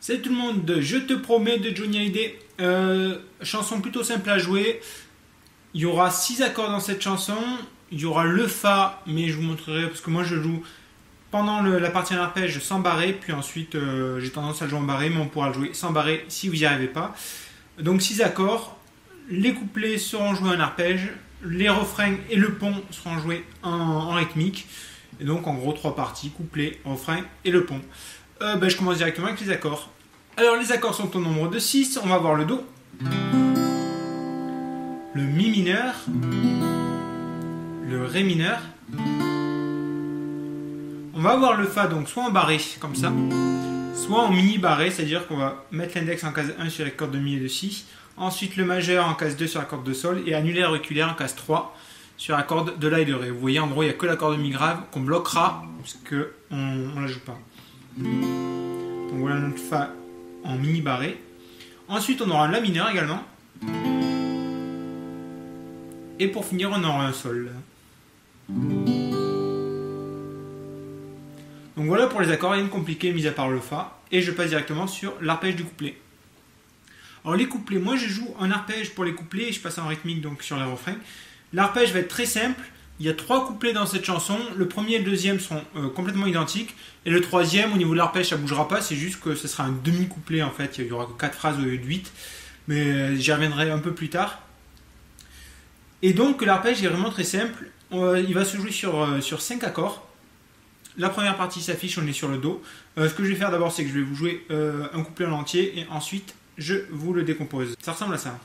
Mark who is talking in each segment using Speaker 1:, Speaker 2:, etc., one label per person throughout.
Speaker 1: Salut tout le monde, je te promets de Johnny Hallyday. Chanson plutôt simple à jouer. Il y aura 6 accords dans cette chanson. Il y aura le Fa, mais je vous montrerai parce que moi je joue pendant la partie en arpège sans barré. Puis ensuite j'ai tendance à le jouer en barré, mais on pourra le jouer sans barré si vous n'y arrivez pas. Donc 6 accords. Les couplets seront joués en arpège. Les refrains et le pont seront joués en rythmique. Et donc en gros 3 parties, couplet, refrain et le pont. Je commence directement avec les accords. Alors les accords sont au nombre de 6. On va voir le Do, le Mi mineur, le Ré mineur. On va avoir le Fa donc soit en barré comme ça, soit en mini barré, c'est-à-dire qu'on va mettre l'index en case 1 sur les cordes de Mi et de Si, ensuite le majeur en case 2 sur la corde de Sol et annulaire auriculaire en case 3 sur la corde de La et de Ré. Vous voyez, en gros, il n'y a que la corde de Mi grave qu'on bloquera parce qu'on ne la joue pas. Donc voilà notre Fa en mini barré. Ensuite, on aura un La mineur également. Et pour finir, on aura un Sol. Donc voilà pour les accords, rien de compliqué mis à part le Fa. Et je passe directement sur l'arpège du couplet. Alors les couplets, moi je joue en arpège pour les couplets et je passe en rythmique donc sur les refrains. L'arpège va être très simple. Il y a 3 couplets dans cette chanson. Le premier et le deuxième seront complètement identiques. Et le troisième, au niveau de l'arpège, ça ne bougera pas. C'est juste que ce sera un demi-couplet en fait. Il y aura que 4 phrases au lieu de 8. Mais j'y reviendrai un peu plus tard. Et donc l'arpège est vraiment très simple. Il va se jouer sur 5 accords. La première partie s'affiche, on est sur le Do. Ce que je vais faire d'abord, c'est que je vais vous jouer un couplet en entier. Et ensuite, je vous le décompose. Ça ressemble à ça.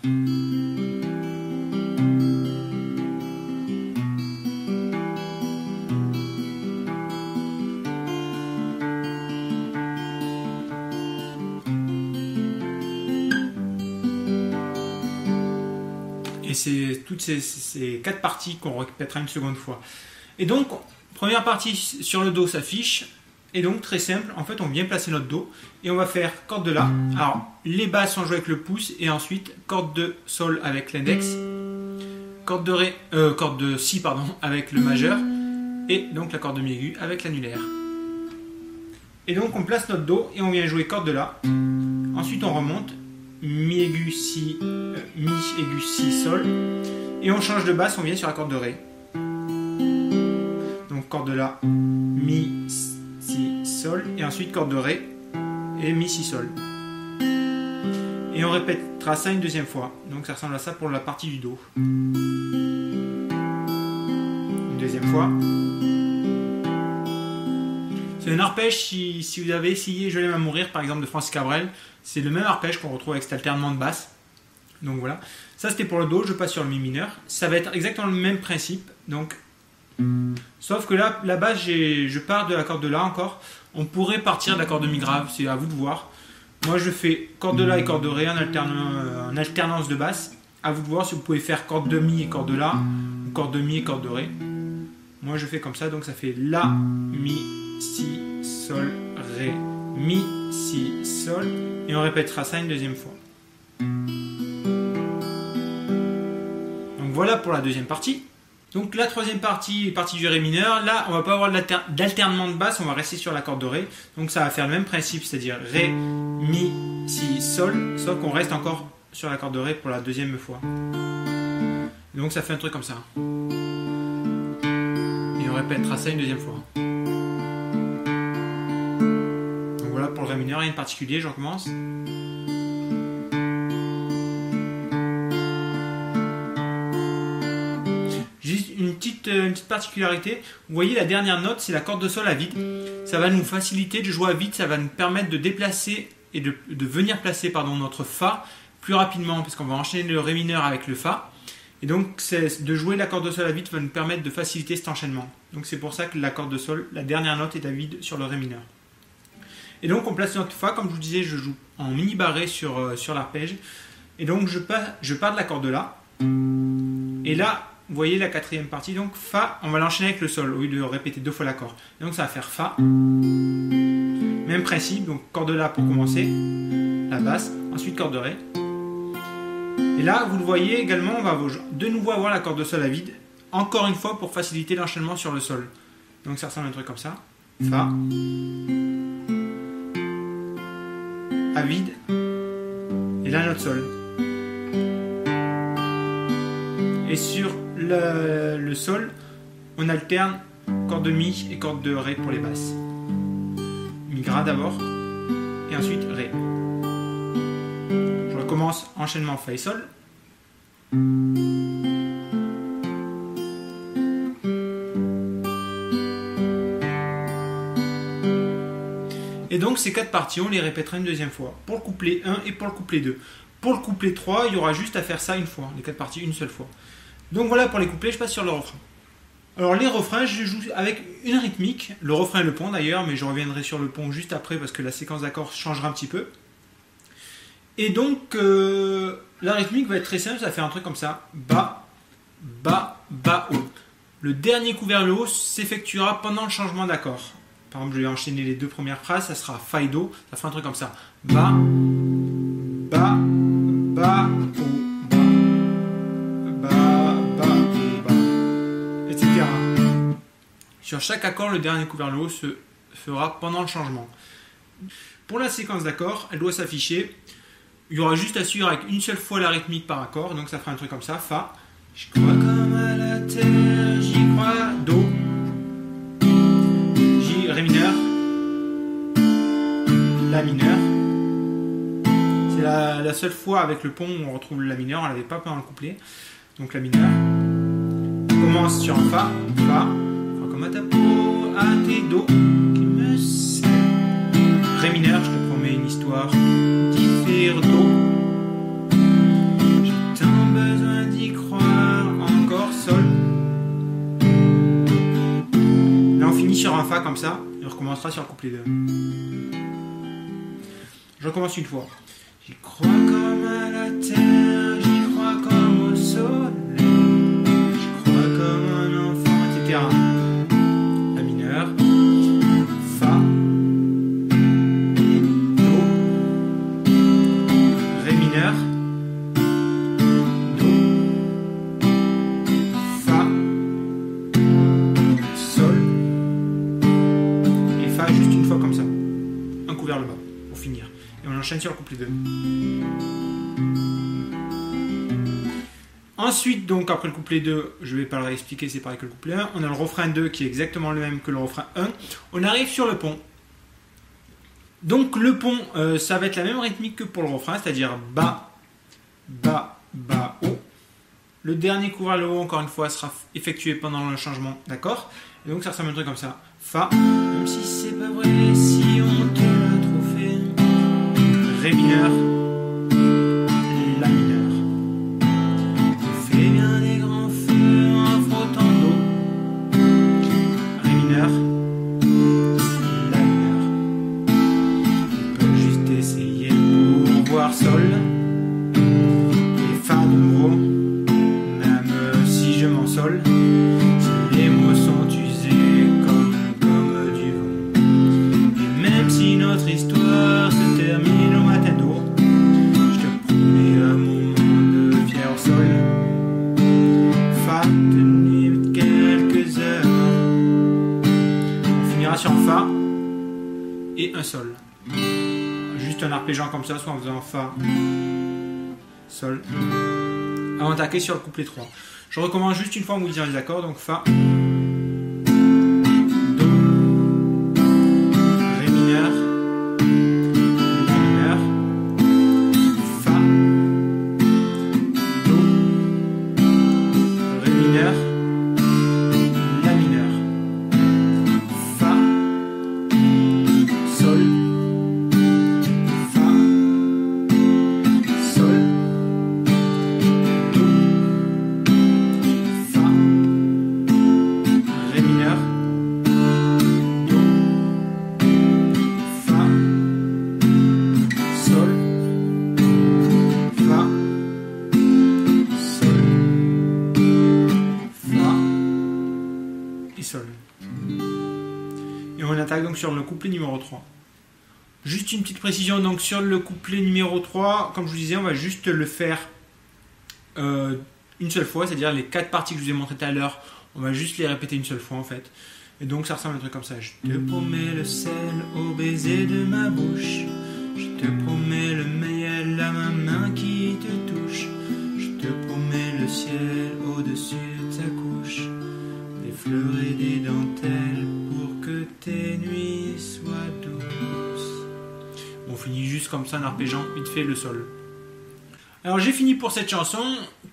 Speaker 1: Et c'est toutes ces 4 parties qu'on répétera une seconde fois. Et donc, première partie sur le Do s'affiche. Et donc, très simple, en fait, on vient placer notre Do. Et on va faire corde de La. Alors, les basses sont jouées avec le pouce. Et ensuite, corde de Sol avec l'index. Corde de Ré, corde de Si, pardon, avec le majeur. Et donc, la corde de Mi aigu avec l'annulaire. Et donc, on place notre Do et on vient jouer corde de La. Ensuite, on remonte. Mi aigu, Si, Mi aigu, Si, Sol. Et on change de basse, on vient sur la corde de Ré. Donc corde de La, Mi, Si, Sol. Et ensuite corde de Ré et Mi, Si, Sol. Et on répétera ça une deuxième fois. Donc ça ressemble à ça pour la partie du Do. Une deuxième fois. C'est un arpège, si vous avez essayé Je l'aime à mourir par exemple de Francis Cabrel, c'est le même arpège qu'on retrouve avec cet alternement de basse. Donc voilà, ça c'était pour le Do, je passe sur le Mi mineur. Ça va être exactement le même principe, donc sauf que là, la basse, je pars de la corde de La encore. On pourrait partir de la corde de Mi grave, c'est à vous de voir. Moi je fais corde de La et corde de Ré en alternance de basse. À vous de voir si vous pouvez faire corde de Mi et corde de La, ou corde de Mi et corde de Ré. Moi je fais comme ça, donc ça fait La, Mi, Si, Sol, Ré, Mi, Si, Sol. Et on répétera ça une deuxième fois. Donc voilà pour la deuxième partie. Donc la troisième partie, partie du Ré mineur. Là, on va pas avoir d'alternement de basse, on va rester sur la corde de Ré. Donc ça va faire le même principe, c'est-à-dire Ré, Mi, Si, Sol. Sauf qu'on reste encore sur la corde de Ré pour la deuxième fois. Donc ça fait un truc comme ça. Et on répétera ça une deuxième fois. Donc voilà pour le Ré mineur, rien de particulier, je recommence. Une petite particularité, vous voyez la dernière note, c'est la corde de Sol à vide. Ça va nous faciliter de jouer à vide, ça va nous permettre de déplacer et de venir placer notre Fa plus rapidement, parce qu'on va enchaîner le Ré mineur avec le Fa. Et donc de jouer la corde de Sol à vide va nous permettre de faciliter cet enchaînement. Donc c'est pour ça que la corde de Sol, la dernière note est à vide sur le Ré mineur. Et donc on place notre Fa, comme je vous disais, je joue en mini barré sur l'arpège. Et donc je pars de la corde de La. Et là, vous voyez la quatrième partie, donc Fa, on va l'enchaîner avec le Sol au lieu de répéter 2 fois l'accord. Donc ça va faire Fa. Même principe, donc corde de La pour commencer, la basse, ensuite corde de Ré. Et là, vous le voyez également, on va de nouveau avoir la corde de Sol à vide, encore une fois pour faciliter l'enchaînement sur le Sol. Donc ça ressemble à un truc comme ça. Fa. à vide et la note sol. Et sur le sol, on alterne corde de mi et corde de ré pour les basses. Mi gras d'abord et ensuite ré. Je recommence enchaînement fa et sol. Et donc ces 4 parties, on les répétera une deuxième fois pour le couplet 1 et pour le couplet 2. Pour le couplet 3, il y aura juste à faire ça une fois, les 4 parties une seule fois. Donc voilà pour les couplets, je passe sur le refrain. Alors les refrains, je joue avec une rythmique, le refrain et le pont d'ailleurs, mais je reviendrai sur le pont juste après parce que la séquence d'accords changera un petit peu. Et donc la rythmique va être très simple, ça va faire un truc comme ça, bas, bas, bas, haut. Le dernier coup vers le haut s'effectuera pendant le changement d'accord. Par exemple, je vais enchaîner les 2 premières phrases, ça sera fa et do, ça fera un truc comme ça, bas, bas, bas, haut, bas, bas, bas, haut, bas, etc. Sur chaque accord, le dernier coup vers le haut se fera pendant le changement. Pour la séquence d'accords, elle doit s'afficher. Il y aura juste à suivre avec une seule fois la rythmique par accord, donc ça fera un truc comme ça, fa, je crois comme à la terre, j'y crois, do, J, ré mineur, la mineur. C'est la seule fois avec le pont où on retrouve la mineur, on l'avait pas pendant le couplet, donc la mineur. On commence sur un fa, fa, comme à ta peau, à tes do, qui me sert. Ré mineur, je te promets une histoire, diffère do. J'ai tant besoin d'y croire, encore sol. Là on finit sur un fa comme ça, et on recommencera sur le couplet 2. Je recommence une fois. J'y crois comme à la terre, j'y crois comme au soleil, j'y crois comme un enfant, etc. La mineur, fa, do, ré mineur, do, fa, sol, et fa juste une fois comme ça. Un coup vers le bas, pour finir. Et on enchaîne sur le couplet 2. Ensuite, donc, après le couplet 2, je ne vais pas le réexpliquer, c'est pareil que le couplet 1. On a le refrain 2 qui est exactement le même que le refrain 1. On arrive sur le pont. Donc, le pont, ça va être la même rythmique que pour le refrain, c'est-à-dire bas, bas, bas, haut. Le dernier coup vers le haut, encore une fois, sera effectué pendant le changement d'accord. Et donc, ça ressemble à un truc comme ça. Fa, même si c'est pas vrai, si on te l'a trop fait. Ré mineur, la mineur. On fait bien des grands feux en frottant d'eau. Ré mineur, la mineur. On peut juste essayer pour voir sol. Et fa de nouveau, même si je m'en sol. Si les mots sont usés comme du vent. Et même si notre histoire se termine au matin d'eau, je te promets un moment de fier sol. Fa tenu quelques heures. On finira sur un fa et un sol. Juste un arpégeant comme ça, soit en faisant fa, sol, avant d'attaquer sur le couplet 3. Je recommence juste une fois en vous disant les accords, donc fa, do, ré mineur, la mineur, fa, do, ré mineur, la mineur, fa, sol, fa, sol, do, fa, ré mineur, do, fa, sol, fa, sol, fa et sol. Et on attaque donc sur le couplet numéro 3. Juste une petite précision, donc sur le couplet numéro 3, comme je vous disais, on va juste le faire une seule fois, c'est-à-dire les 4 parties que je vous ai montrées tout à l'heure, on va juste les répéter une seule fois en fait. Et donc ça ressemble à un truc comme ça. Je te promets le sel au baiser de ma bouche, je te promets le meilleur, la main qui te touche. Je te promets le ciel au-dessus de ta couche, des fleurs et des dentelles pour que tes nuits soient douces. On finit juste comme ça en arpégeant vite fait le sol. Alors j'ai fini pour cette chanson.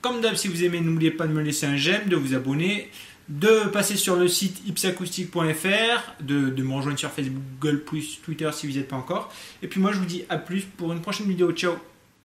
Speaker 1: Comme d'hab, si vous aimez, n'oubliez pas de me laisser un j'aime, de vous abonner, de passer sur le site ipsacoustique.fr, de me rejoindre sur Facebook, Google+, Twitter si vous n'y êtes pas encore. Et puis moi je vous dis à plus pour une prochaine vidéo. Ciao.